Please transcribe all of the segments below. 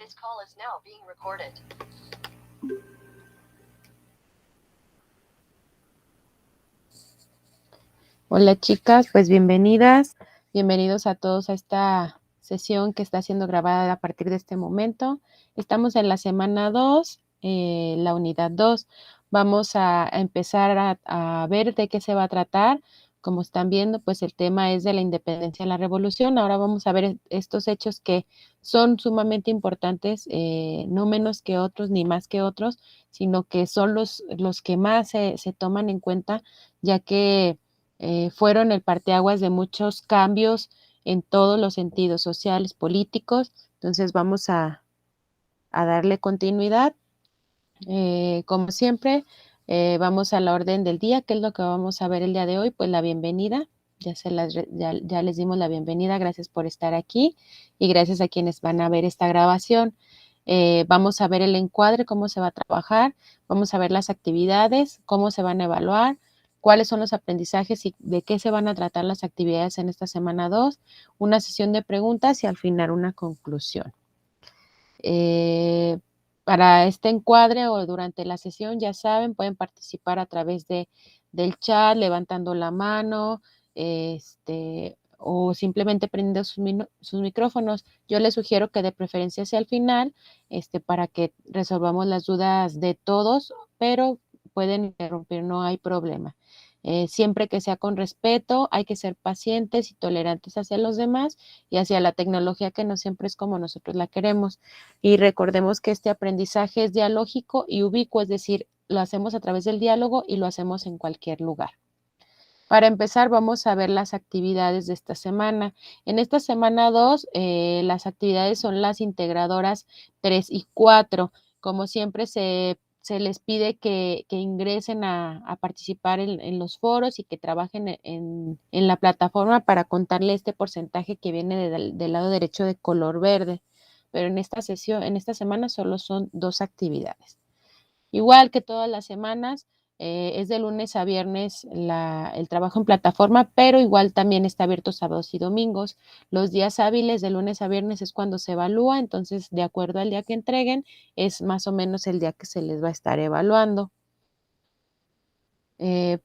This call is now being recorded. Hola chicas, pues bienvenidas, bienvenidos a todos a esta sesión que está siendo grabada a partir de este momento. Estamos en la semana 2, la unidad 2. Vamos a empezar a ver de qué se va a tratar. Como están viendo, pues el tema es de la independencia de la revolución. Ahora vamos a ver estos hechos que son sumamente importantes, no menos que otros ni más que otros, sino que son los que más se toman en cuenta, ya que fueron el parteaguas de muchos cambios en todos los sentidos sociales, políticos. Entonces vamos a darle continuidad. Como siempre, vamos a la orden del día. ¿Qué es lo que vamos a ver el día de hoy? Pues la bienvenida. Ya les dimos la bienvenida. Gracias por estar aquí y gracias a quienes van a ver esta grabación. Vamos a ver el encuadre, cómo se va a trabajar. Vamos a ver las actividades, cómo se van a evaluar, cuáles son los aprendizajes y de qué se van a tratar las actividades en esta semana 2, una sesión de preguntas y al final una conclusión. Para este encuadre o durante la sesión, ya saben, pueden participar a través del chat, levantando la mano, o simplemente prendiendo sus micrófonos. Yo les sugiero que de preferencia sea al final, para que resolvamos las dudas de todos, pero pueden interrumpir, no hay problema. Siempre que sea con respeto, hay que ser pacientes y tolerantes hacia los demás y hacia la tecnología, que no siempre es como nosotros la queremos. Y recordemos que este aprendizaje es dialógico y ubicuo, es decir, lo hacemos a través del diálogo y lo hacemos en cualquier lugar. Para empezar, vamos a ver las actividades de esta semana. En esta semana 2, las actividades son las integradoras 3 y 4. Como siempre, se les pide que ingresen a participar en los foros y que trabajen en la plataforma para contarle este porcentaje que viene del lado derecho de color verde. Pero en esta semana solo son 2 actividades. Igual que todas las semanas, es de lunes a viernes el trabajo en plataforma, pero igual también está abierto sábados y domingos. Los días hábiles de lunes a viernes es cuando se evalúa, entonces de acuerdo al día que entreguen, es más o menos el día que se les va a estar evaluando.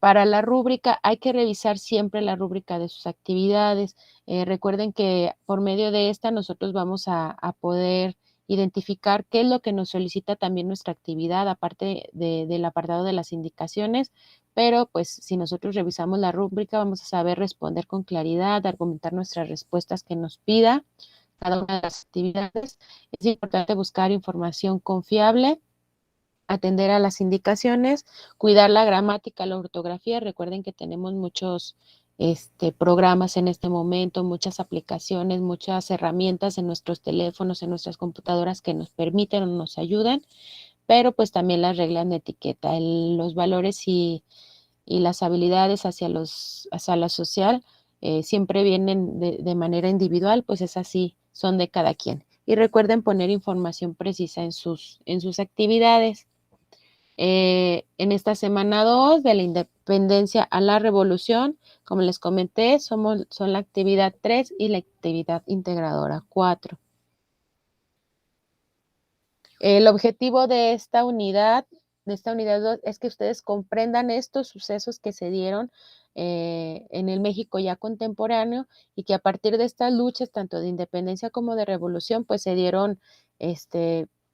Para la rúbrica, hay que revisar siempre la rúbrica de sus actividades. Recuerden que por medio de esta nosotros vamos a poder identificar qué es lo que nos solicita también nuestra actividad, aparte del apartado de las indicaciones, pero pues si nosotros revisamos la rúbrica vamos a saber responder con claridad, argumentar nuestras respuestas que nos pida cada una de las actividades. Es importante buscar información confiable, atender a las indicaciones, cuidar la gramática, la ortografía. Recuerden que tenemos muchos programas en este momento, muchas aplicaciones, muchas herramientas en nuestros teléfonos, en nuestras computadoras que nos permiten o nos ayudan, pero pues también las reglas de etiqueta, los valores y las habilidades hacia la social siempre vienen de manera individual, pues es así, son de cada quien. Y recuerden poner información precisa en sus actividades. En esta semana 2, de la independencia a la revolución, como les comenté, son la actividad 3 y la actividad integradora 4. El objetivo de esta unidad 2, es que ustedes comprendan estos sucesos que se dieron en el México ya contemporáneo, y que a partir de estas luchas, tanto de independencia como de revolución, pues se dieron,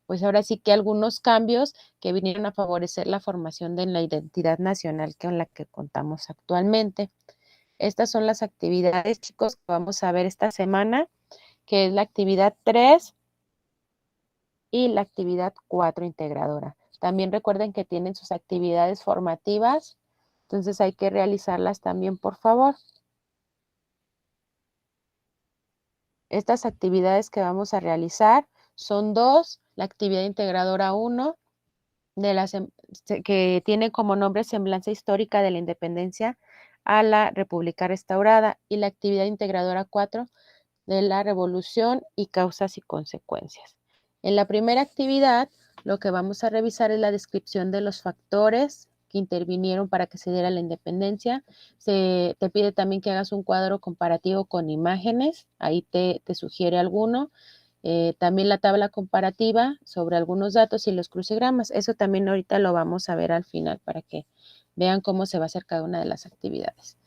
pues ahora sí que algunos cambios que vinieron a favorecer la formación de la identidad nacional con la que contamos actualmente. Estas son las actividades, chicos, que vamos a ver esta semana, que es la actividad 3 y la actividad 4 integradora. También recuerden que tienen sus actividades formativas, entonces hay que realizarlas también, por favor. Estas actividades que vamos a realizar son 2, la actividad integradora 1, que tiene como nombre Semblanza Histórica de la Independencia a la República Restaurada, y la actividad integradora 4, de la Revolución y Causas y Consecuencias. En la primera actividad, lo que vamos a revisar es la descripción de los factores que intervinieron para que se diera la independencia. Te pide también que hagas un cuadro comparativo con imágenes, ahí te sugiere alguno. también la tabla comparativa sobre algunos datos y los crucigramas. Eso también ahorita lo vamos a ver al final para que vean cómo se va a hacer cada una de las actividades.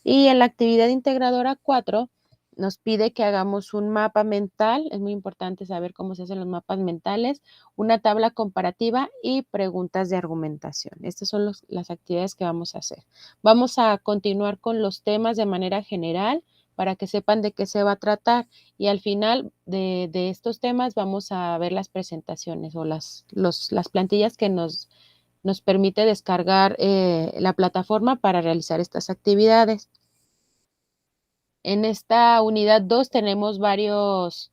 Y en la actividad integradora 4 nos pide que hagamos un mapa mental, es muy importante saber cómo se hacen los mapas mentales, una tabla comparativa y preguntas de argumentación. Estas son las actividades que vamos a hacer. Vamos a continuar con los temas de manera general para que sepan de qué se va a tratar y al final de estos temas vamos a ver las presentaciones o las plantillas que nos permite descargar la plataforma para realizar estas actividades. En esta unidad 2 tenemos varios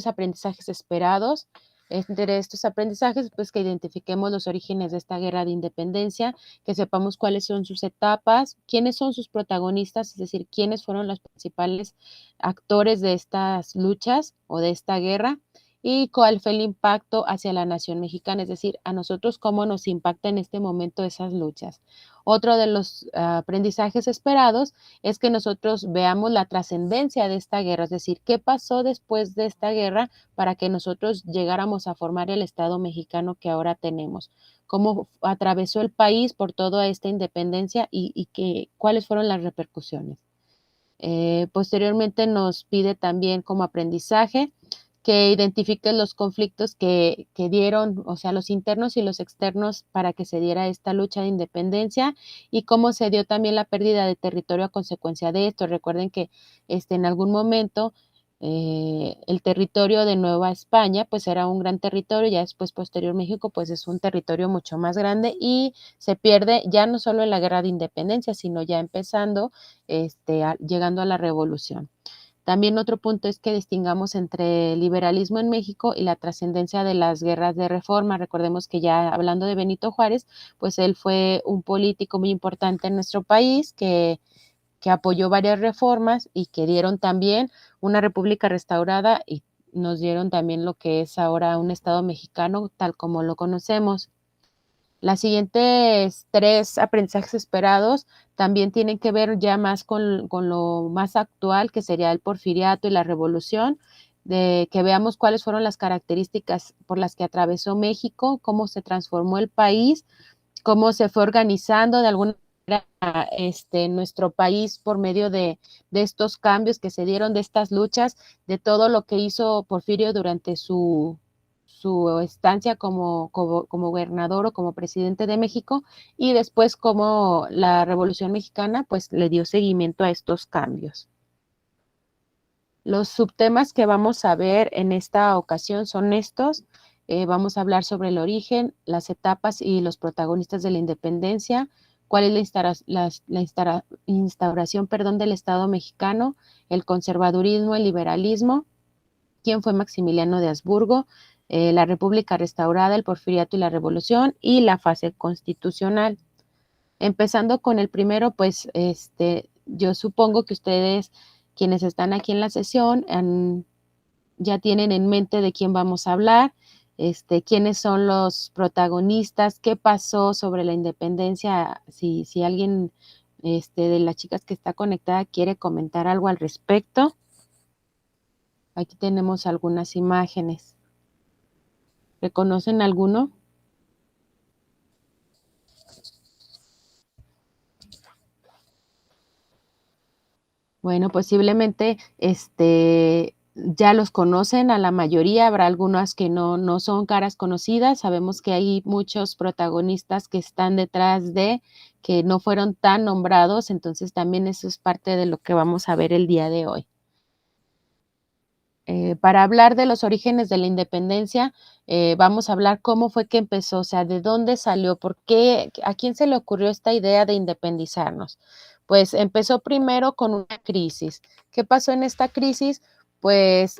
aprendizajes esperados. Entre estos aprendizajes, pues que identifiquemos los orígenes de esta guerra de independencia, que sepamos cuáles son sus etapas, quiénes son sus protagonistas, es decir, quiénes fueron los principales actores de estas luchas o de esta guerra, y cuál fue el impacto hacia la nación mexicana, es decir, a nosotros cómo nos impacta en este momento esas luchas. Otro de los aprendizajes esperados es que nosotros veamos la trascendencia de esta guerra, es decir, qué pasó después de esta guerra para que nosotros llegáramos a formar el Estado mexicano que ahora tenemos, cómo atravesó el país por toda esta independencia y cuáles fueron las repercusiones. Posteriormente nos pide también como aprendizaje que identifique los conflictos que dieron, o sea, los internos y los externos para que se diera esta lucha de independencia y cómo se dio también la pérdida de territorio a consecuencia de esto. Recuerden que en algún momento el territorio de Nueva España pues era un gran territorio, ya después posterior México pues es un territorio mucho más grande y se pierde ya no solo en la guerra de independencia, sino ya empezando, llegando a la revolución. También otro punto es que distingamos entre el liberalismo en México y la trascendencia de las guerras de reforma. Recordemos que ya hablando de Benito Juárez, pues él fue un político muy importante en nuestro país que apoyó varias reformas y que dieron también una república restaurada y nos dieron también lo que es ahora un Estado mexicano tal como lo conocemos. Las siguientes 3 aprendizajes esperados también tienen que ver ya más con lo más actual, que sería el porfiriato y la revolución, de que veamos cuáles fueron las características por las que atravesó México, cómo se transformó el país, cómo se fue organizando de alguna manera nuestro país por medio de estos cambios que se dieron, de estas luchas, de todo lo que hizo Porfirio durante su estancia como gobernador o como presidente de México y después como la Revolución Mexicana pues le dio seguimiento a estos cambios. Los subtemas que vamos a ver en esta ocasión son estos. Vamos a hablar sobre el origen, las etapas y los protagonistas de la independencia, cuál es la instauración del Estado mexicano, el conservadurismo, el liberalismo, quién fue Maximiliano de Habsburgo, la República restaurada, el porfiriato y la revolución y la fase constitucional. Empezando con el primero, pues yo supongo que ustedes, quienes están aquí en la sesión, ya tienen en mente de quién vamos a hablar, quiénes son los protagonistas, qué pasó sobre la independencia, si alguien de las chicas que está conectada quiere comentar algo al respecto. Aquí tenemos algunas imágenes. ¿Reconocen alguno? Bueno, posiblemente ya los conocen a la mayoría, habrá algunas que no son caras conocidas. Sabemos que hay muchos protagonistas que están detrás que no fueron tan nombrados, entonces también eso es parte de lo que vamos a ver el día de hoy. Para hablar de los orígenes de la independencia, vamos a hablar cómo fue que empezó, o sea, de dónde salió, por qué, a quién se le ocurrió esta idea de independizarnos. Pues empezó primero con una crisis. ¿Qué pasó en esta crisis? Pues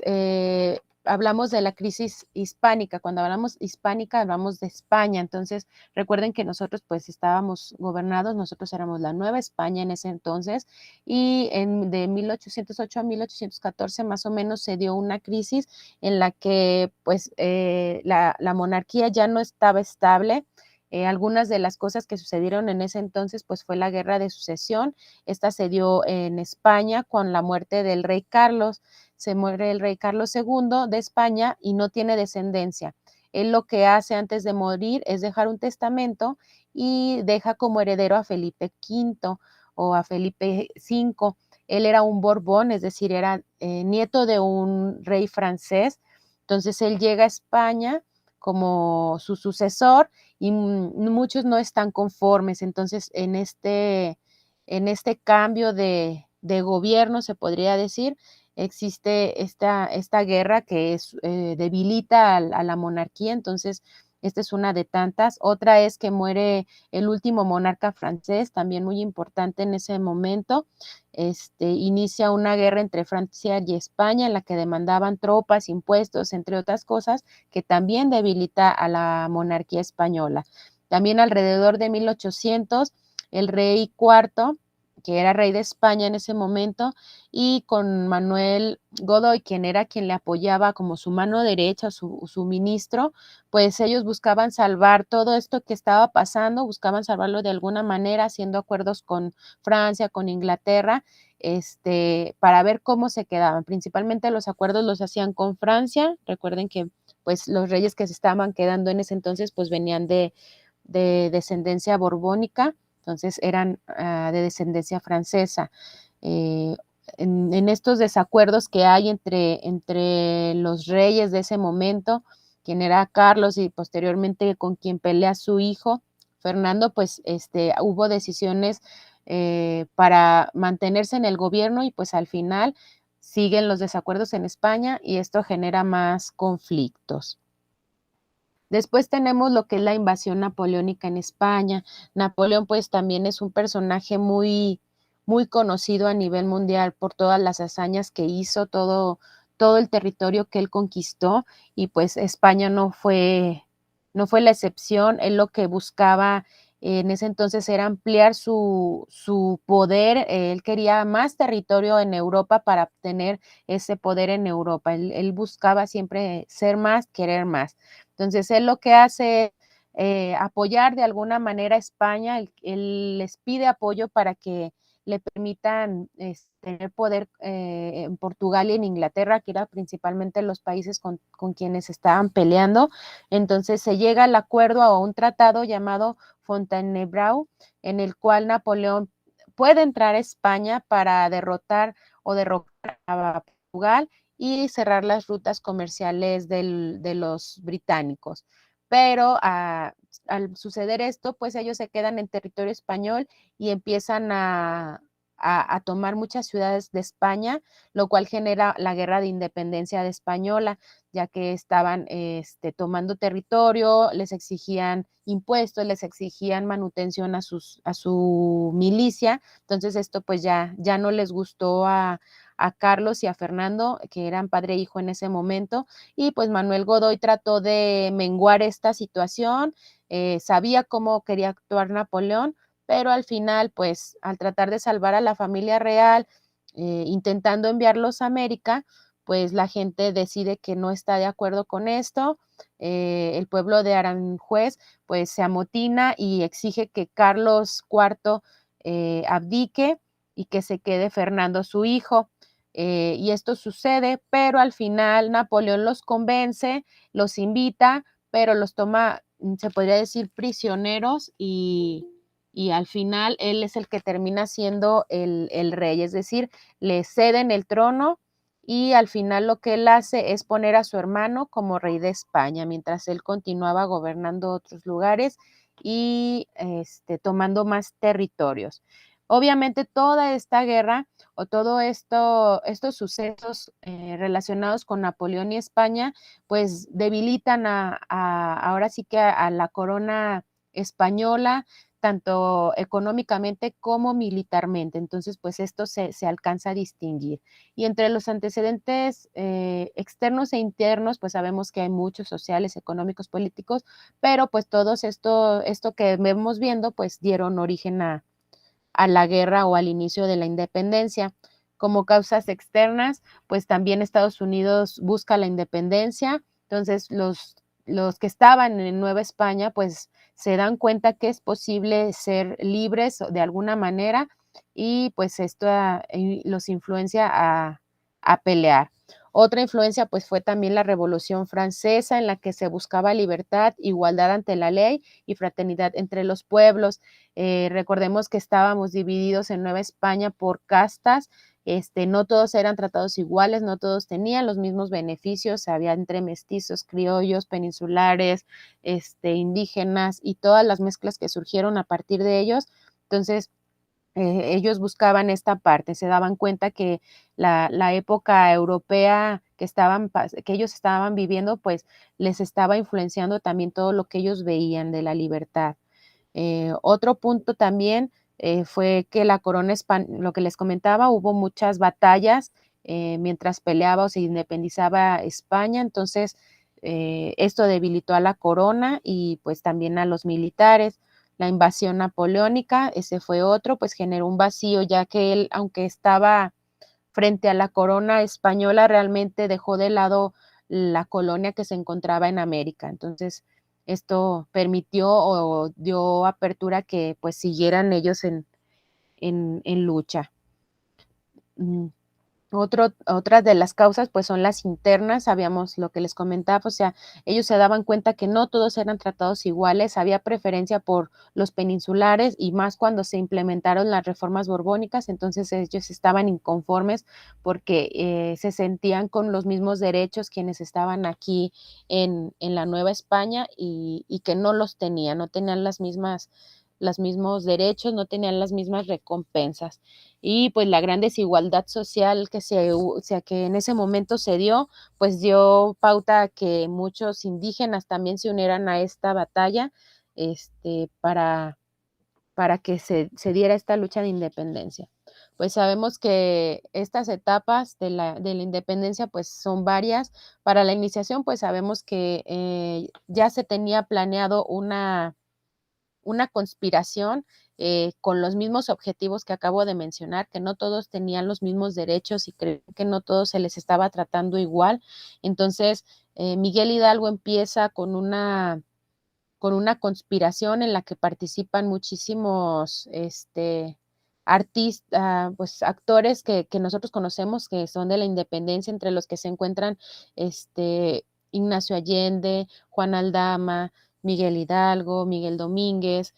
hablamos de la crisis hispánica. Cuando hablamos hispánica, hablamos de España. Entonces, recuerden que nosotros pues estábamos gobernados, nosotros éramos la Nueva España en ese entonces, y de 1808 a 1814 más o menos se dio una crisis en la que pues la monarquía ya no estaba estable. Algunas de las cosas que sucedieron en ese entonces pues fue la guerra de sucesión. Esta se dio en España con la muerte del rey Carlos. se muere el rey Carlos II de España y no tiene descendencia. Él lo que hace antes de morir es dejar un testamento y deja como heredero a Felipe V o a Felipe V. Él era un Borbón, es decir, era nieto de un rey francés. Entonces él llega a España como su sucesor y muchos no están conformes. Entonces en este cambio de gobierno, se podría decir, existe esta guerra que debilita a la monarquía. Entonces esta es una de tantas. Otra es que muere el último monarca francés, también muy importante en ese momento. Inicia una guerra entre Francia y España en la que demandaban tropas, impuestos, entre otras cosas, que también debilita a la monarquía española. También alrededor de 1800, el rey cuarto, que era rey de España en ese momento, y con Manuel Godoy, quien le apoyaba como su mano derecha, su ministro, pues ellos buscaban salvar todo esto que estaba pasando, buscaban salvarlo de alguna manera, haciendo acuerdos con Francia, con Inglaterra, para ver cómo se quedaban. Principalmente los acuerdos los hacían con Francia. Recuerden que pues los reyes que se estaban quedando en ese entonces pues venían de descendencia borbónica, entonces eran de descendencia francesa. En estos desacuerdos que hay entre los reyes de ese momento, quien era Carlos y posteriormente con quien pelea su hijo, Fernando, pues hubo decisiones para mantenerse en el gobierno y pues al final siguen los desacuerdos en España y esto genera más conflictos. Después tenemos lo que es la invasión napoleónica en España. Napoleón pues también es un personaje muy, muy conocido a nivel mundial por todas las hazañas que hizo, todo el territorio que él conquistó y pues España no fue la excepción. Él lo que buscaba en ese entonces era ampliar su poder. Él quería más territorio en Europa para obtener ese poder en Europa. Él buscaba siempre ser más, querer más. Entonces, él lo que hace es apoyar de alguna manera a España, él les pide apoyo para que le permitan tener poder en Portugal y en Inglaterra, que eran principalmente los países con quienes estaban peleando. Entonces se llega al acuerdo a un tratado llamado Fontainebleau, en el cual Napoleón puede entrar a España para derrotar o derrocar a Portugal y cerrar las rutas comerciales de los británicos. Pero al suceder esto, pues ellos se quedan en territorio español y empiezan a tomar muchas ciudades de España, lo cual genera la guerra de independencia de española, ya que estaban tomando territorio, les exigían impuestos, les exigían manutención a su milicia. Entonces esto pues ya no les gustó a Carlos y a Fernando, que eran padre e hijo en ese momento, y pues Manuel Godoy trató de menguar esta situación, sabía cómo quería actuar Napoleón, pero al final, pues al tratar de salvar a la familia real, intentando enviarlos a América, pues la gente decide que no está de acuerdo con esto. El pueblo de Aranjuez pues se amotina y exige que Carlos IV abdique y que se quede Fernando su hijo. Y esto sucede, pero al final Napoleón los convence, los invita, pero los toma, se podría decir, prisioneros y al final él es el que termina siendo el rey, es decir, le ceden el trono y al final lo que él hace es poner a su hermano como rey de España, mientras él continuaba gobernando otros lugares y tomando más territorios. Obviamente toda esta guerra o todo estos sucesos relacionados con Napoleón y España, pues debilitan ahora sí que a la corona española, tanto económicamente como militarmente. Entonces, pues esto se alcanza a distinguir. Y entre los antecedentes externos e internos, pues sabemos que hay muchos sociales, económicos, políticos, pero pues todo esto que vemos viendo, pues dieron origen a la guerra o al inicio de la independencia. Como causas externas, pues también Estados Unidos busca la independencia, entonces los que estaban en Nueva España, pues se dan cuenta que es posible ser libres de alguna manera y pues esto los influencia a pelear. Otra influencia pues fue también la Revolución Francesa, en la que se buscaba libertad, igualdad ante la ley y fraternidad entre los pueblos. Recordemos que estábamos divididos en Nueva España por castas, no todos eran tratados iguales, no todos tenían los mismos beneficios, había entre mestizos, criollos, peninsulares, indígenas y todas las mezclas que surgieron a partir de ellos. Entonces, ellos buscaban esta parte, se daban cuenta que la época europea que ellos estaban viviendo, pues les estaba influenciando también todo lo que ellos veían de la libertad. Otro punto también fue que la corona española, lo que les comentaba, hubo muchas batallas mientras peleaba o se independizaba España, entonces esto debilitó a la corona y pues también a los militares. La invasión napoleónica, ese fue otro, pues generó un vacío, ya que él, aunque estaba frente a la corona española, realmente dejó de lado la colonia que se encontraba en América. Entonces, esto permitió o dio apertura a que pues siguieran ellos en lucha. Mm. Otras de las causas, pues, son las internas, sabíamos lo que les comentaba, o sea, ellos se daban cuenta que no todos eran tratados iguales, había preferencia por los peninsulares y más cuando se implementaron las reformas borbónicas, entonces ellos estaban inconformes porque se sentían con los mismos derechos quienes estaban aquí en la Nueva España y que no los tenían, no tenían los mismos derechos, no tenían las mismas recompensas y pues la gran desigualdad social que en ese momento se dio, pues dio pauta a que muchos indígenas también se unieran a esta batalla para que se diera esta lucha de independencia. Pues sabemos que estas etapas de la independencia pues son varias. Para la iniciación pues sabemos que ya se tenía planeado una conspiración con los mismos objetivos que acabo de mencionar, que no todos tenían los mismos derechos y que no todos se les estaba tratando igual. Entonces, Miguel Hidalgo empieza con una conspiración en la que participan muchísimos artistas, pues actores que nosotros conocemos que son de la independencia, entre los que se encuentran Ignacio Allende, Juan Aldama, Miguel Hidalgo, Miguel Domínguez,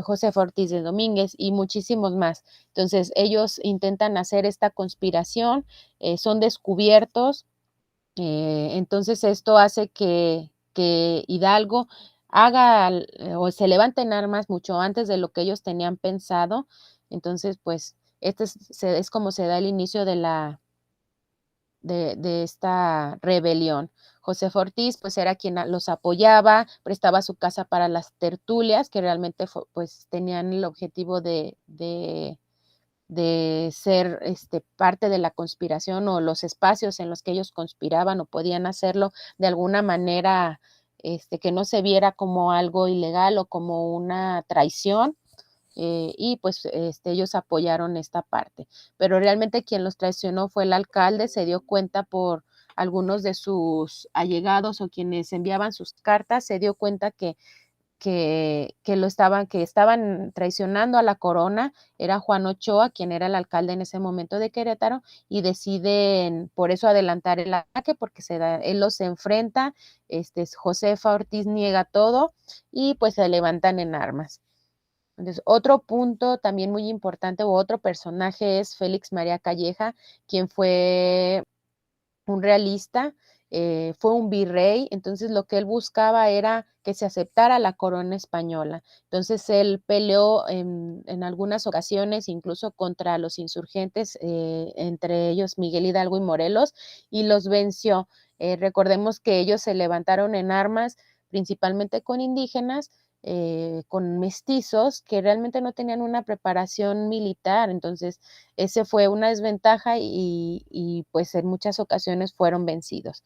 José Ortiz de Domínguez y muchísimos más. Entonces ellos intentan hacer esta conspiración, son descubiertos, entonces esto hace que Hidalgo haga o se levante en armas mucho antes de lo que ellos tenían pensado. Entonces, pues, es como se da el inicio de esta rebelión. José Ortiz, pues era quien los apoyaba, prestaba su casa para las tertulias, que realmente pues tenían el objetivo de ser parte de la conspiración o los espacios en los que ellos conspiraban o podían hacerlo de alguna manera que no se viera como algo ilegal o como una traición. Y pues ellos apoyaron esta parte, pero realmente quien los traicionó fue el alcalde, se dio cuenta por algunos de sus allegados o quienes enviaban sus cartas, se dio cuenta que estaban traicionando a la corona, era Juan Ochoa, quien era el alcalde en ese momento de Querétaro, y deciden por eso adelantar el ataque, porque él los enfrenta, Josefa Ortiz niega todo, y pues se levantan en armas. Entonces, otro punto también muy importante, o otro personaje es Félix María Calleja, quien fue un realista, fue un virrey, entonces lo que él buscaba era que se aceptara la corona española. Entonces él peleó en algunas ocasiones incluso contra los insurgentes, entre ellos Miguel Hidalgo y Morelos, y los venció. Recordemos que ellos se levantaron en armas principalmente con indígenas, con mestizos que realmente no tenían una preparación militar, entonces ese fue una desventaja y pues en muchas ocasiones fueron vencidos.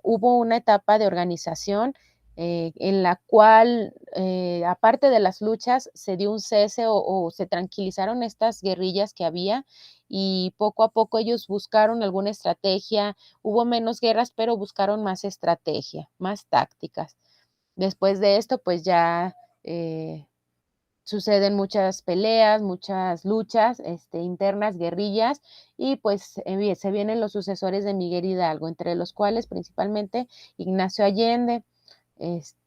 Hubo una etapa de organización en la cual, aparte de las luchas, se dio un cese o se tranquilizaron estas guerrillas que había y poco a poco ellos buscaron alguna estrategia, hubo menos guerras, pero buscaron más estrategia, más tácticas. Después de esto, pues ya suceden muchas peleas, muchas luchas internas, guerrillas, y pues se vienen los sucesores de Miguel Hidalgo, entre los cuales principalmente Ignacio Allende.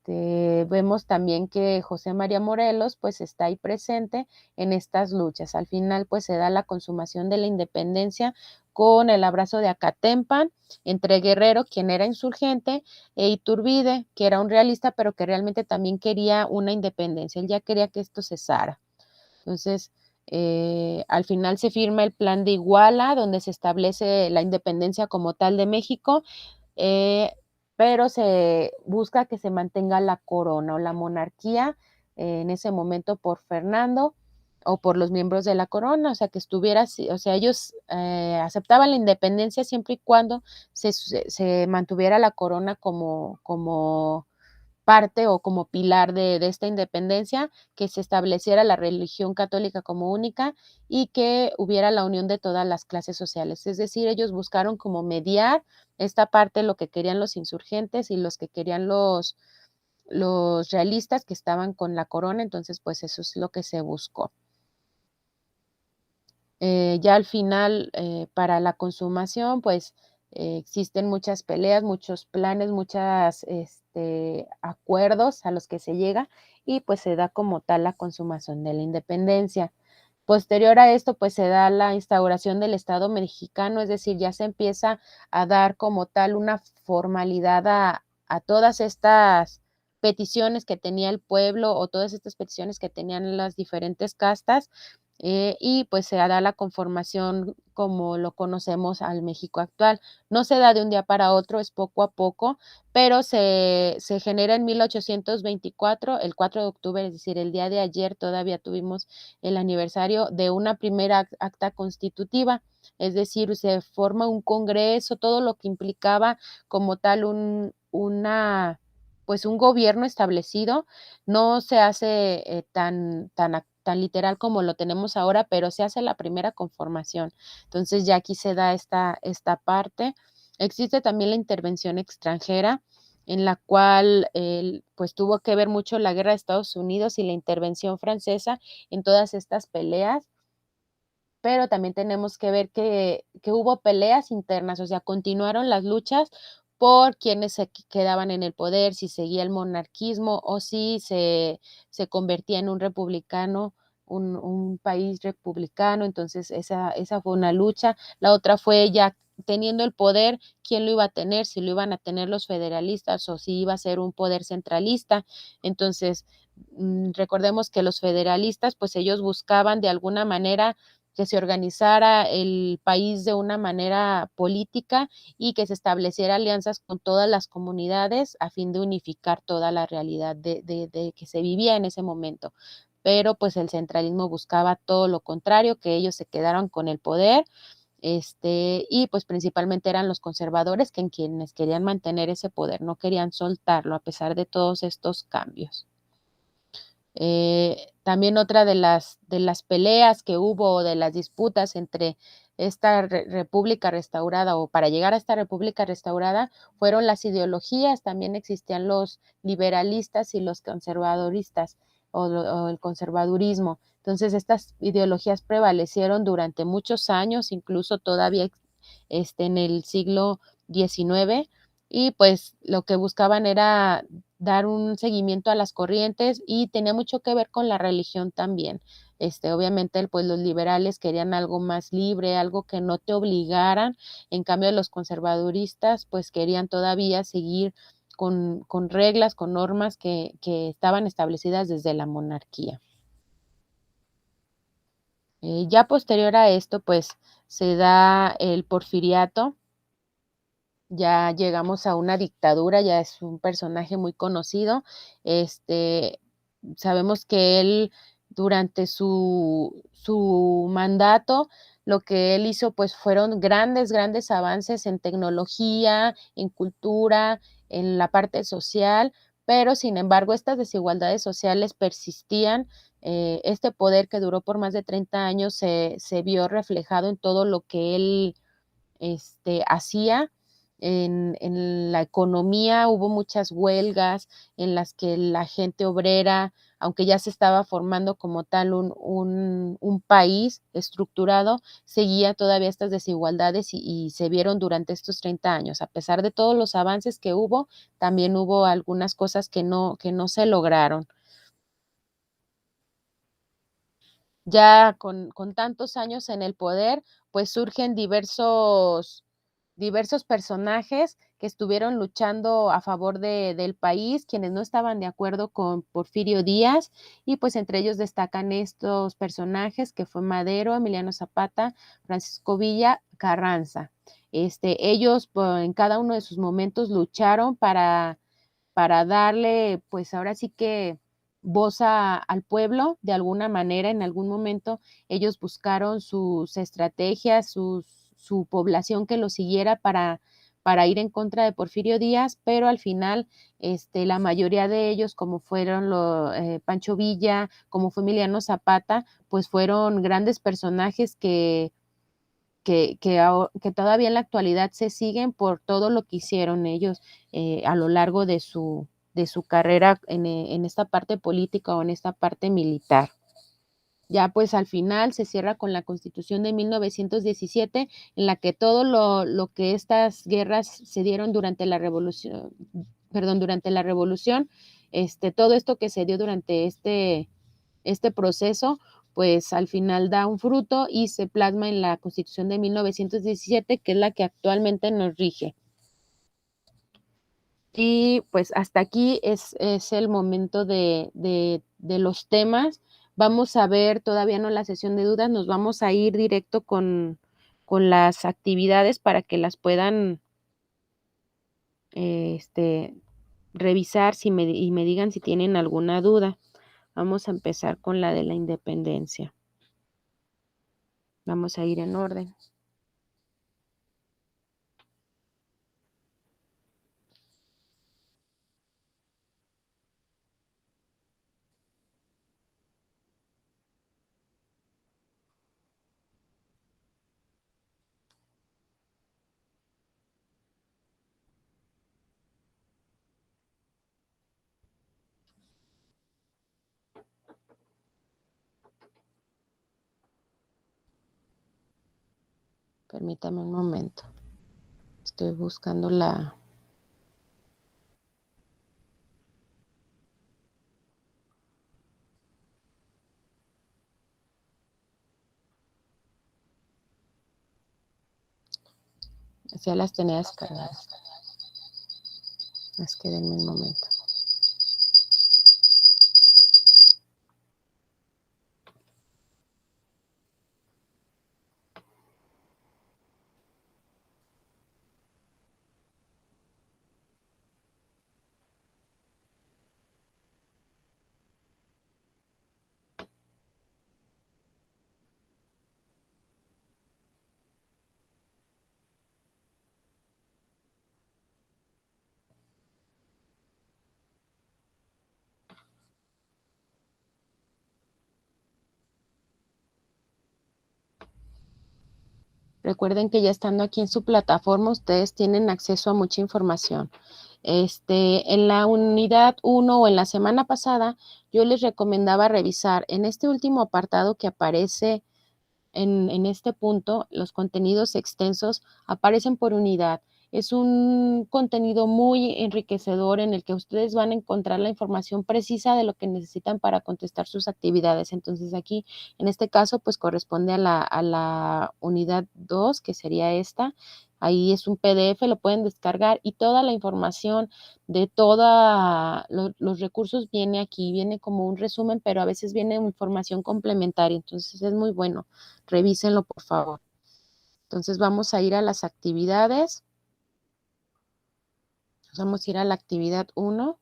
Vemos también que José María Morelos pues está ahí presente en estas luchas. Al final pues se da la consumación de la independencia con el abrazo de Acatempan entre Guerrero, quien era insurgente, e Iturbide, que era un realista, pero que realmente también quería una independencia. Él ya quería que esto cesara. Entonces, al final se firma el Plan de Iguala, donde se establece la independencia como tal de México, eh, pero se busca que se mantenga la corona o la monarquía en ese momento por Fernando o por los miembros de la corona, o sea, que estuviera, o sea, ellos aceptaban la independencia siempre y cuando se mantuviera la corona como parte o como pilar de esta independencia, que se estableciera la religión católica como única y que hubiera la unión de todas las clases sociales. Es decir, ellos buscaron como mediar esta parte, lo que querían los insurgentes y los que querían los realistas que estaban con la corona, entonces pues eso es lo que se buscó. Ya al final, para la consumación, pues existen muchas peleas, muchos planes, muchos acuerdos a los que se llega y pues se da como tal la consumación de la independencia. Posterior a esto, pues se da la instauración del Estado mexicano, es decir, ya se empieza a dar como tal una formalidad a todas estas peticiones que tenía el pueblo o todas estas peticiones que tenían las diferentes castas, y pues se da la conformación como lo conocemos al México actual. No se da de un día para otro, es poco a poco, pero se genera en 1824, el 4 de octubre, es decir, el día de ayer todavía tuvimos el aniversario de una primera acta constitutiva, es decir, se forma un congreso, todo lo que implicaba como tal pues un gobierno establecido, no se hace tan literal como lo tenemos ahora, pero se hace la primera conformación. Entonces ya aquí se da esta parte. Existe también la intervención extranjera, en la cual pues tuvo que ver mucho la guerra de Estados Unidos y la intervención francesa en todas estas peleas, pero también tenemos que ver que hubo peleas internas, o sea, continuaron las luchas por quienes se quedaban en el poder, si seguía el monarquismo o si se convertía en un republicano, un país republicano, entonces esa fue una lucha. La otra fue ya teniendo el poder, quién lo iba a tener, si lo iban a tener los federalistas o si iba a ser un poder centralista. Entonces, recordemos que los federalistas, pues ellos buscaban de alguna manera que se organizara el país de una manera política y que se estableciera alianzas con todas las comunidades a fin de unificar toda la realidad de que se vivía en ese momento. Pero pues el centralismo buscaba todo lo contrario, que ellos se quedaran con el poder, y pues principalmente eran los conservadores quienes querían mantener ese poder, no querían soltarlo a pesar de todos estos cambios. También otra de las peleas que hubo, de las disputas entre esta república restaurada o para llegar a esta república restaurada fueron las ideologías. También existían los liberalistas y los conservadoristas o el conservadurismo. Entonces estas ideologías prevalecieron durante muchos años, incluso todavía en el siglo XIX, y pues lo que buscaban era dar un seguimiento a las corrientes y tenía mucho que ver con la religión también. Obviamente, pues los liberales querían algo más libre, algo que no te obligaran, en cambio los conservaduristas pues querían todavía seguir con reglas, con normas que estaban establecidas desde la monarquía. Ya posterior a esto, pues se da el porfiriato, ya llegamos a una dictadura, ya es un personaje muy conocido. Sabemos que él durante su mandato, lo que él hizo pues fueron grandes, grandes avances en tecnología, en cultura, en la parte social, pero sin embargo estas desigualdades sociales persistían. Este poder que duró por más de 30 años se vio reflejado en todo lo que él hacía. En la economía hubo muchas huelgas en las que la gente obrera aunque ya se estaba formando como tal un país estructurado, seguía todavía estas desigualdades y se vieron durante estos 30 años. A pesar de todos los avances que hubo, también hubo algunas cosas que no se lograron. Ya con tantos años en el poder, pues surgen diversos personajes que estuvieron luchando a favor del país, quienes no estaban de acuerdo con Porfirio Díaz, y pues entre ellos destacan estos personajes que fue Madero, Emiliano Zapata, Francisco Villa, Carranza. Ellos en cada uno de sus momentos lucharon para darle, pues ahora sí que voz al pueblo de alguna manera. En algún momento ellos buscaron sus estrategias, su población que lo siguiera para ir en contra de Porfirio Díaz, pero al final la mayoría de ellos, como fueron Pancho Villa, como fue Emiliano Zapata, pues fueron grandes personajes que todavía en la actualidad se siguen por todo lo que hicieron ellos a lo largo de su carrera en esta parte política o en esta parte militar. Ya pues al final se cierra con la Constitución de 1917, en la que todo lo que estas guerras se dieron durante la revolución, todo esto que se dio durante este proceso, pues al final da un fruto y se plasma en la Constitución de 1917, que es la que actualmente nos rige. Y pues hasta aquí es el momento de los temas. Vamos a ver todavía no la sesión de dudas, nos vamos a ir directo con las actividades para que las puedan este, revisar y me digan si tienen alguna duda. Vamos a empezar con la de la independencia. Vamos a ir en orden. Permítame un momento. Estoy buscando la... Ya las tenía descargadas. Es que denme un momento. Recuerden que ya estando aquí en su plataforma, ustedes tienen acceso a mucha información. En la unidad 1 o en la semana pasada, yo les recomendaba revisar en este último apartado que aparece en este punto, los contenidos extensos aparecen por unidad. Es un contenido muy enriquecedor en el que ustedes van a encontrar la información precisa de lo que necesitan para contestar sus actividades. Entonces aquí, en este caso, pues corresponde a la unidad 2, que sería esta. Ahí es un PDF, lo pueden descargar y toda la información de todos los recursos viene aquí, viene como un resumen, pero a veces viene información complementaria, entonces es muy bueno. Revísenlo, por favor. Entonces vamos a ir a las actividades. Vamos a ir a la actividad 1.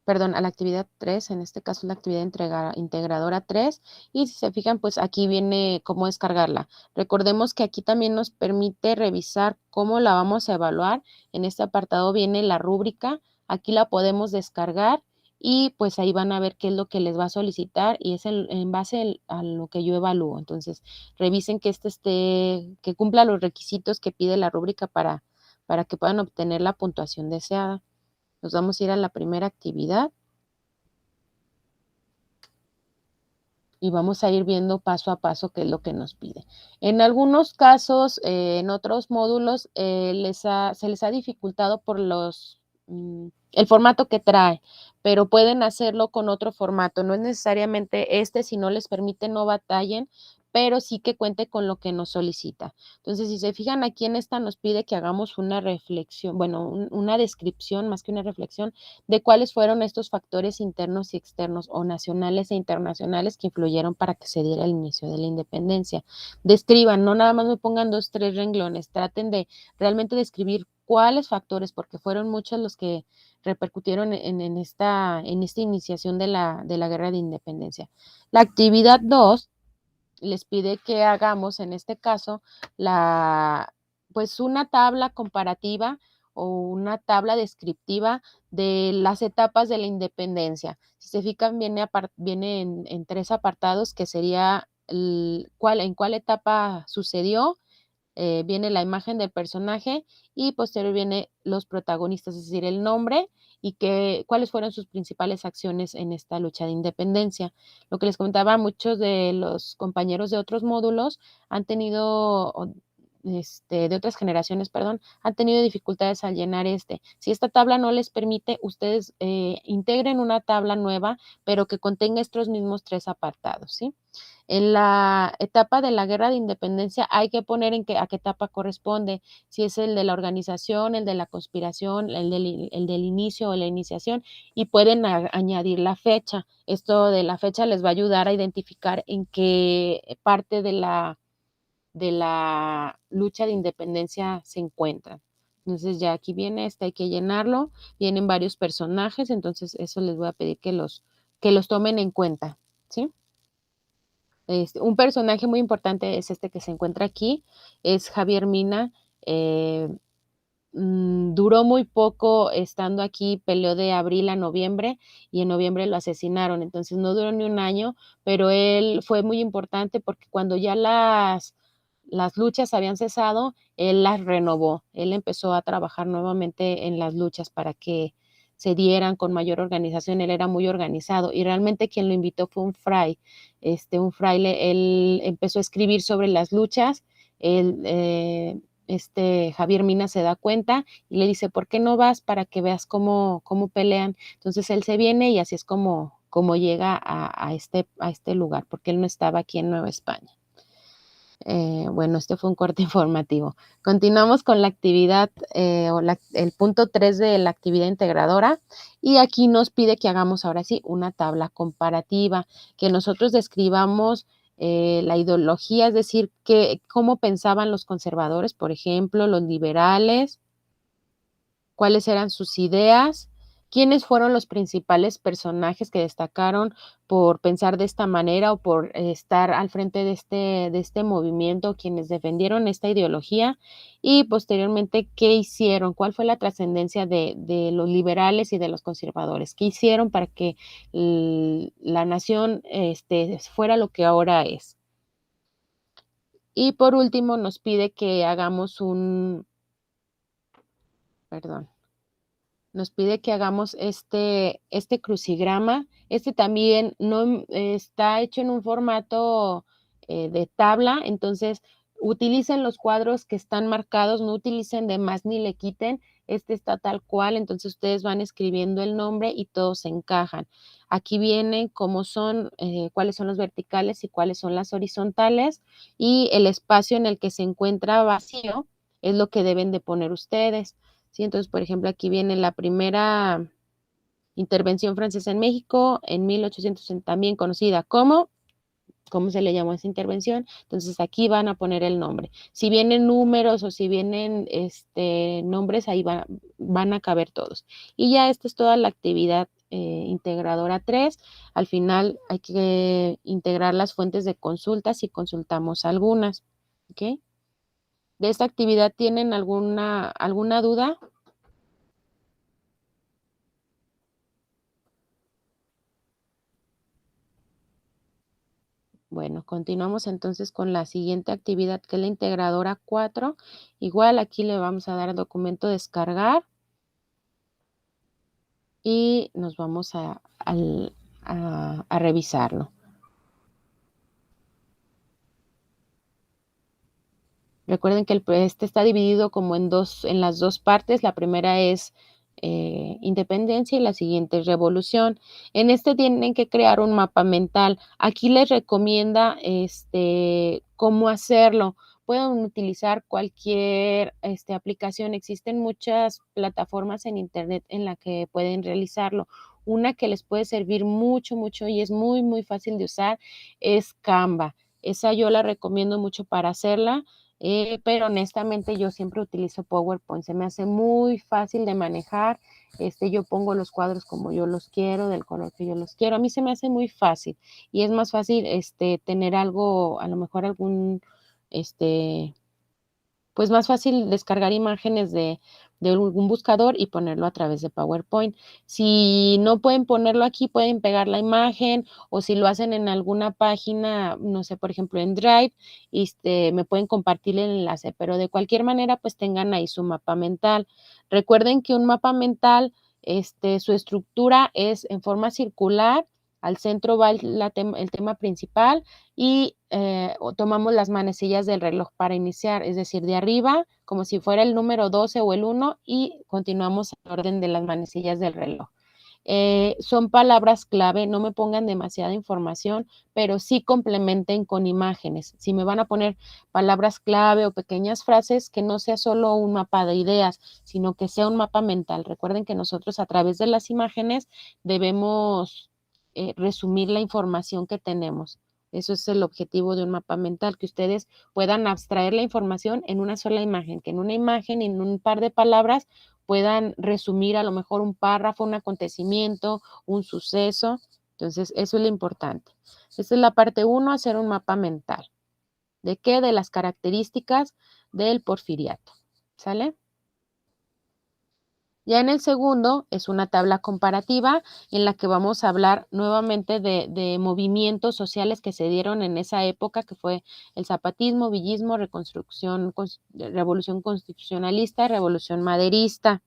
Perdón, a la actividad 3, en este caso la actividad integradora 3, y si se fijan, pues aquí viene cómo descargarla. Recordemos que aquí también nos permite revisar cómo la vamos a evaluar. En este apartado viene la rúbrica, aquí la podemos descargar y pues ahí van a ver qué es lo que les va a solicitar y es en base a lo que yo evalúo. Entonces, revisen que que cumpla los requisitos que pide la rúbrica para que puedan obtener la puntuación deseada. Nos vamos a ir a la primera actividad. y vamos a ir viendo paso a paso qué es lo que nos pide. En algunos casos, en otros módulos, se les ha dificultado por el formato que trae, pero pueden hacerlo con otro formato. No es necesariamente este, si no les permite, no batallen, pero sí que cuente con lo que nos solicita. Entonces, si se fijan aquí en esta nos pide que hagamos una reflexión, bueno, una descripción más que una reflexión de cuáles fueron estos factores internos y externos o nacionales e internacionales que influyeron para que se diera el inicio de la independencia. Describan, no nada más me pongan 2, 3 renglones, traten de realmente describir cuáles factores, porque fueron muchos los que repercutieron en esta iniciación de la guerra de independencia. La actividad 2 les pide que hagamos, en este caso, pues una tabla comparativa o una tabla descriptiva de las etapas de la independencia. Si se fijan, viene en 3 apartados, que sería en cuál etapa sucedió, viene la imagen del personaje y posterior viene los protagonistas, es decir, el nombre y cuáles fueron sus principales acciones en esta lucha de independencia. Lo que les comentaba, muchos de los compañeros de otros módulos han tenido, de otras generaciones, perdón, han tenido dificultades al llenar este. Si esta tabla no les permite, ustedes integren una tabla nueva, pero que contenga estos mismos 3 apartados, ¿sí? En la etapa de la guerra de independencia hay que poner a qué etapa corresponde, si es el de la organización, el de la conspiración, el del inicio o la iniciación, y pueden añadir la fecha. Esto de la fecha les va a ayudar a identificar en qué parte de la lucha de independencia se encuentran. Entonces ya aquí viene, hay que llenarlo, vienen varios personajes, entonces eso les voy a pedir que los tomen en cuenta, ¿sí? Un personaje muy importante es este que se encuentra aquí, es Javier Mina. eh, Duró muy poco estando aquí, peleó de abril a noviembre y en noviembre lo asesinaron, entonces no duró ni un año, pero él fue muy importante porque cuando ya las luchas habían cesado, él las renovó, él empezó a trabajar nuevamente en las luchas para que se dieran con mayor organización, él era muy organizado y realmente quien lo invitó fue un fraile, él empezó a escribir sobre las luchas, él, Javier Mina se da cuenta y le dice, ¿por qué no vas para que veas cómo pelean? Entonces él se viene y así es como llega a este lugar, porque él no estaba aquí en Nueva España. Bueno, este fue un corte informativo. Continuamos con la actividad el punto 3 de la actividad integradora y aquí nos pide que hagamos ahora sí una tabla comparativa, que nosotros describamos la ideología, es decir, cómo pensaban los conservadores, por ejemplo, los liberales, cuáles eran sus ideas, quiénes fueron los principales personajes que destacaron por pensar de esta manera o por estar al frente de este movimiento, quienes defendieron esta ideología y posteriormente qué hicieron, cuál fue la trascendencia de los liberales y de los conservadores, qué hicieron para que la nación fuera lo que ahora es. Y por último nos pide que hagamos perdón, nos pide que hagamos este crucigrama. Este también no está hecho en un formato de tabla, entonces utilicen los cuadros que están marcados, no utilicen de más ni le quiten. Este está tal cual, entonces ustedes van escribiendo el nombre y todos se encajan. Aquí viene cómo son, cuáles son los verticales y cuáles son las horizontales y el espacio en el que se encuentra vacío es lo que deben de poner ustedes. ¿Sí? Entonces, por ejemplo, aquí viene la primera intervención francesa en México en 1860, también conocida como, ¿cómo se le llamó esa intervención? Entonces aquí van a poner el nombre. Si vienen números o si vienen nombres, ahí van a caber todos. Y ya esta es toda la actividad integradora 3. Al final hay que integrar las fuentes de consulta si consultamos algunas. ¿Ok? ¿De esta actividad tienen alguna duda? Bueno, continuamos entonces con la siguiente actividad que es la integradora 4. Igual aquí le vamos a dar al documento descargar y nos vamos a revisarlo. Recuerden que este está dividido como en las dos partes. La primera es independencia y la siguiente es revolución. En este tienen que crear un mapa mental. Aquí les recomienda cómo hacerlo. Pueden utilizar cualquier aplicación. Existen muchas plataformas en internet en la que pueden realizarlo. Una que les puede servir mucho, mucho y es muy, muy fácil de usar es Canva. Esa yo la recomiendo mucho para hacerla. Pero honestamente yo siempre utilizo PowerPoint, se me hace muy fácil de manejar, yo pongo los cuadros como yo los quiero, del color que yo los quiero, a mí se me hace muy fácil y es más fácil tener algo, a lo mejor este, pues más fácil descargar imágenes de algún buscador y ponerlo a través de PowerPoint. Si no pueden ponerlo aquí, pueden pegar la imagen o si lo hacen en alguna página, no sé, por ejemplo, en Drive, me pueden compartir el enlace, pero de cualquier manera, pues tengan ahí su mapa mental. Recuerden que un mapa mental, su estructura es en forma circular, al centro va el tema principal y tomamos las manecillas del reloj para iniciar, es decir, de arriba, como si fuera el número 12 o el 1 y continuamos el orden de las manecillas del reloj. Son palabras clave, no me pongan demasiada información, pero sí complementen con imágenes. Si me van a poner palabras clave o pequeñas frases, que no sea solo un mapa de ideas, sino que sea un mapa mental. Recuerden que nosotros a través de las imágenes debemos resumir la información que tenemos. Eso es el objetivo de un mapa mental, que ustedes puedan abstraer la información en una sola imagen, que en una imagen y en un par de palabras puedan resumir a lo mejor un párrafo, un acontecimiento, un suceso. Entonces, eso es lo importante. Esta es la parte 1, hacer un mapa mental. ¿De qué? De las características del porfiriato. ¿Sale? Ya en el segundo es una tabla comparativa en la que vamos a hablar nuevamente de movimientos sociales que se dieron en esa época, que fue el zapatismo, villismo, revolución constitucionalista y revolución maderista.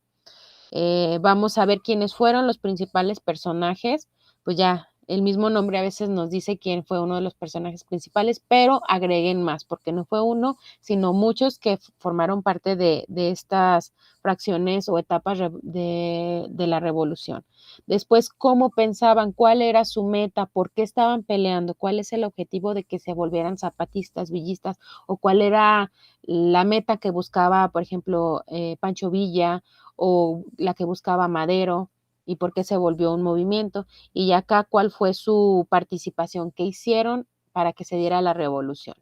Vamos a ver quiénes fueron los principales personajes, pues ya el mismo nombre a veces nos dice quién fue uno de los personajes principales, pero agreguen más, porque no fue uno, sino muchos que formaron parte de estas fracciones o etapas de la revolución. Después, cómo pensaban, cuál era su meta, por qué estaban peleando, cuál es el objetivo de que se volvieran zapatistas, villistas, o cuál era la meta que buscaba, por ejemplo, Pancho Villa, o la que buscaba Madero y por qué se volvió un movimiento, y acá cuál fue su participación, qué hicieron para que se diera la revolución.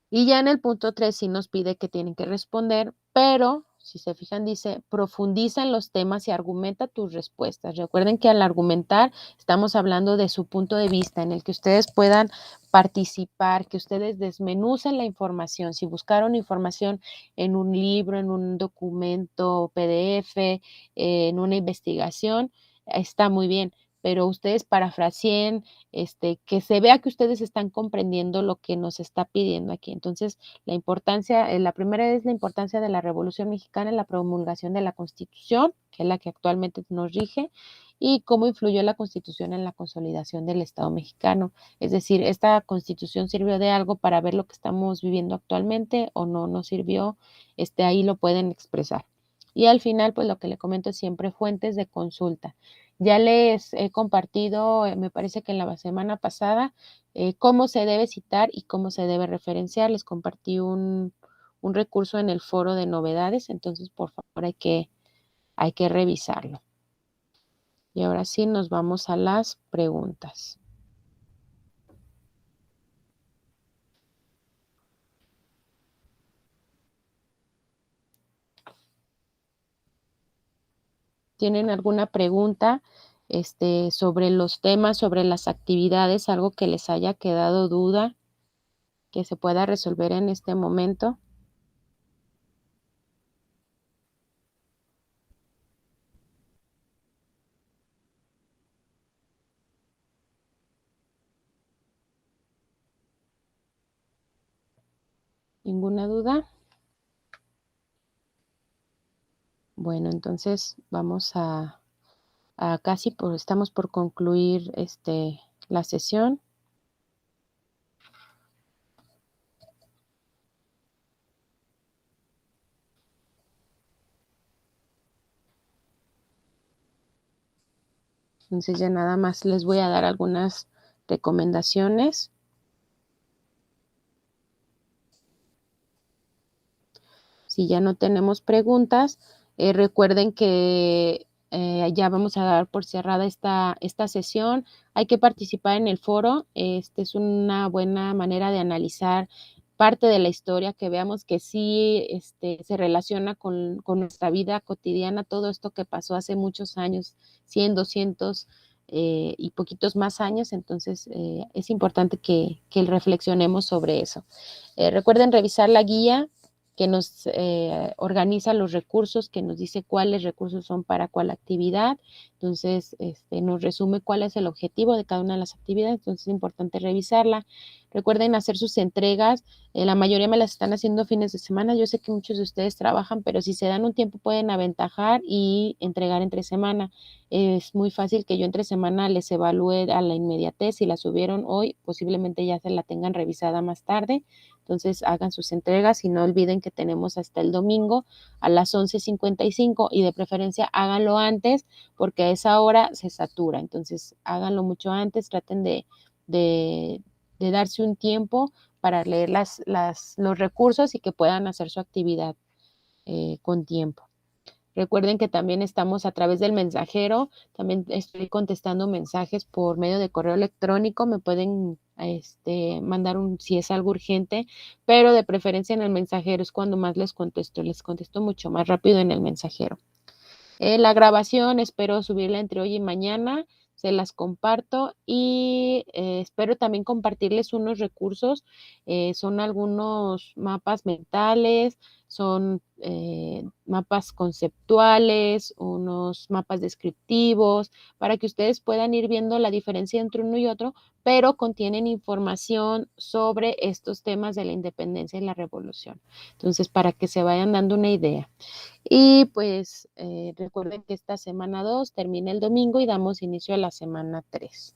Y ya en el punto 3 sí nos pide que tienen que responder, pero si se fijan dice, profundiza en los temas y argumenta tus respuestas. Recuerden que al argumentar estamos hablando de su punto de vista, en el que ustedes puedan participar, que ustedes desmenucen la información. Si buscaron información en un libro, en un documento PDF, en una investigación, está muy bien, pero ustedes parafraseen, que se vea que ustedes están comprendiendo lo que nos está pidiendo aquí. Entonces, la importancia, la primera es la importancia de la Revolución Mexicana en la promulgación de la Constitución, que es la que actualmente nos rige, y cómo influyó la Constitución en la consolidación del Estado mexicano. Es decir, ¿esta Constitución sirvió de algo para ver lo que estamos viviendo actualmente o no sirvió? Ahí lo pueden expresar. Y al final, pues lo que le comento es siempre fuentes de consulta. Ya les he compartido, me parece que en la semana pasada, cómo se debe citar y cómo se debe referenciar. Les compartí un recurso en el foro de novedades, entonces por favor hay que revisarlo. Y ahora sí nos vamos a las preguntas. ¿Tienen alguna pregunta sobre los temas, sobre las actividades, algo que les haya quedado duda, que se pueda resolver en este momento? ¿Ninguna duda? Bueno, entonces vamos a estamos por concluir la sesión. Entonces ya nada más les voy a dar algunas recomendaciones. Si ya no tenemos preguntas, recuerden que ya vamos a dar por cerrada esta sesión. Hay que participar en el foro. Es una buena manera de analizar parte de la historia, que veamos que sí se relaciona con nuestra vida cotidiana, todo esto que pasó hace muchos años, 100, 200 y poquitos más años. Entonces, es importante que reflexionemos sobre eso. Recuerden revisar la guía que nos organiza los recursos, que nos dice cuáles recursos son para cuál actividad. Entonces, nos resume cuál es el objetivo de cada una de las actividades. Entonces, es importante revisarla. Recuerden hacer sus entregas. La mayoría me las están haciendo fines de semana. Yo sé que muchos de ustedes trabajan, pero si se dan un tiempo pueden aventajar y entregar entre semana. Es muy fácil que yo entre semana les evalúe a la inmediatez. Si la subieron hoy, posiblemente ya se la tengan revisada más tarde. Entonces hagan sus entregas y no olviden que tenemos hasta el domingo a las 11:55 y de preferencia háganlo antes porque a esa hora se satura. Entonces háganlo mucho antes, traten de darse un tiempo para leer los recursos y que puedan hacer su actividad con tiempo. Recuerden que también estamos a través del mensajero, también estoy contestando mensajes por medio de correo electrónico, me pueden mandar si es algo urgente, pero de preferencia en el mensajero es cuando más les contesto mucho más rápido en el mensajero. La grabación espero subirla entre hoy y mañana, se las comparto y espero también compartirles unos recursos, son algunos mapas mentales, son mapas conceptuales, unos mapas descriptivos, para que ustedes puedan ir viendo la diferencia entre uno y otro, pero contienen información sobre estos temas de la independencia y la revolución. Entonces, para que se vayan dando una idea. Y pues recuerden que esta semana 2 termina el domingo y damos inicio a la semana 3.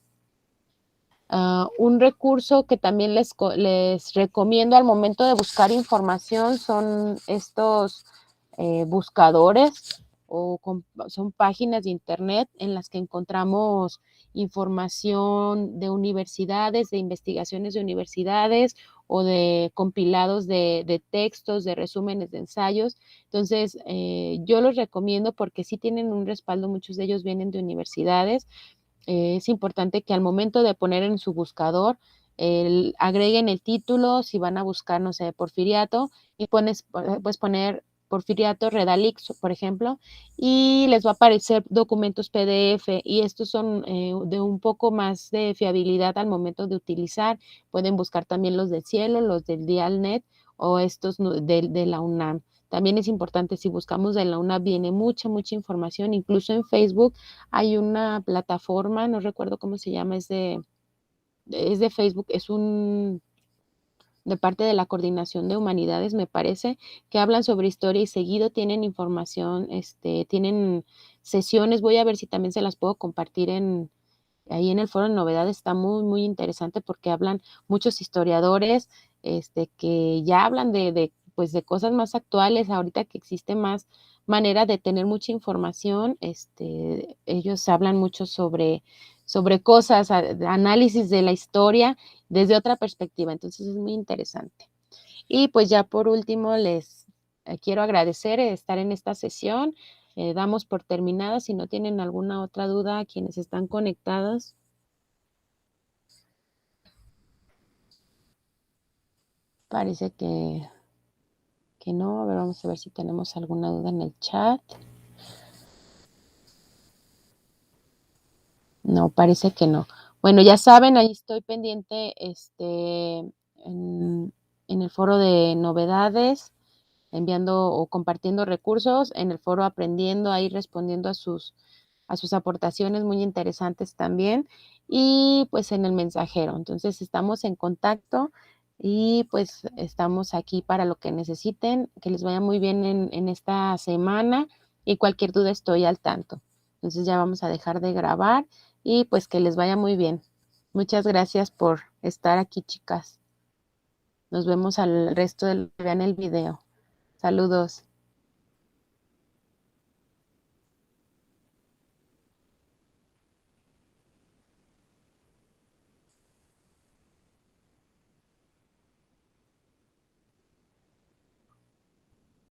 Un recurso que también les recomiendo al momento de buscar información son estos buscadores son páginas de internet en las que encontramos información de universidades, de investigaciones de universidades o de compilados de textos, de resúmenes de ensayos. Entonces, yo los recomiendo porque sí tienen un respaldo, muchos de ellos vienen de universidades. Es importante que al momento de poner en su buscador, agreguen el título, si van a buscar, no sé, Porfiriato, y puedes poner Porfiriato Redalix, por ejemplo, y les va a aparecer documentos PDF, y estos son de un poco más de fiabilidad al momento de utilizar. Pueden buscar también los del Cielo, los del Dialnet, o estos de la UNAM. También es importante, si buscamos de la UNAM, viene mucha información, incluso en Facebook hay una plataforma, no recuerdo cómo se llama, es de Facebook, de parte de la Coordinación de Humanidades, me parece, que hablan sobre historia y seguido tienen información, tienen sesiones, voy a ver si también se las puedo compartir ahí en el foro de novedades, está muy interesante porque hablan muchos historiadores, que ya hablan pues de cosas más actuales, ahorita que existe más manera de tener mucha información, ellos hablan mucho sobre cosas, análisis de la historia desde otra perspectiva, entonces es muy interesante. Y pues ya por último les quiero agradecer estar en esta sesión, damos por terminada, si no tienen alguna otra duda a quienes están conectados. Parece que no, a ver, vamos a ver si tenemos alguna duda en el chat. No, parece que no. Bueno, ya saben, ahí estoy pendiente en el foro de novedades, enviando o compartiendo recursos, en el foro aprendiendo, ahí respondiendo a sus aportaciones muy interesantes también, y pues en el mensajero. Entonces estamos en contacto y pues estamos aquí para lo que necesiten, que les vaya muy bien en esta semana y cualquier duda estoy al tanto. Entonces ya vamos a dejar de grabar y pues que les vaya muy bien. Muchas gracias por estar aquí, chicas. Nos vemos al resto del que vean el video. Saludos.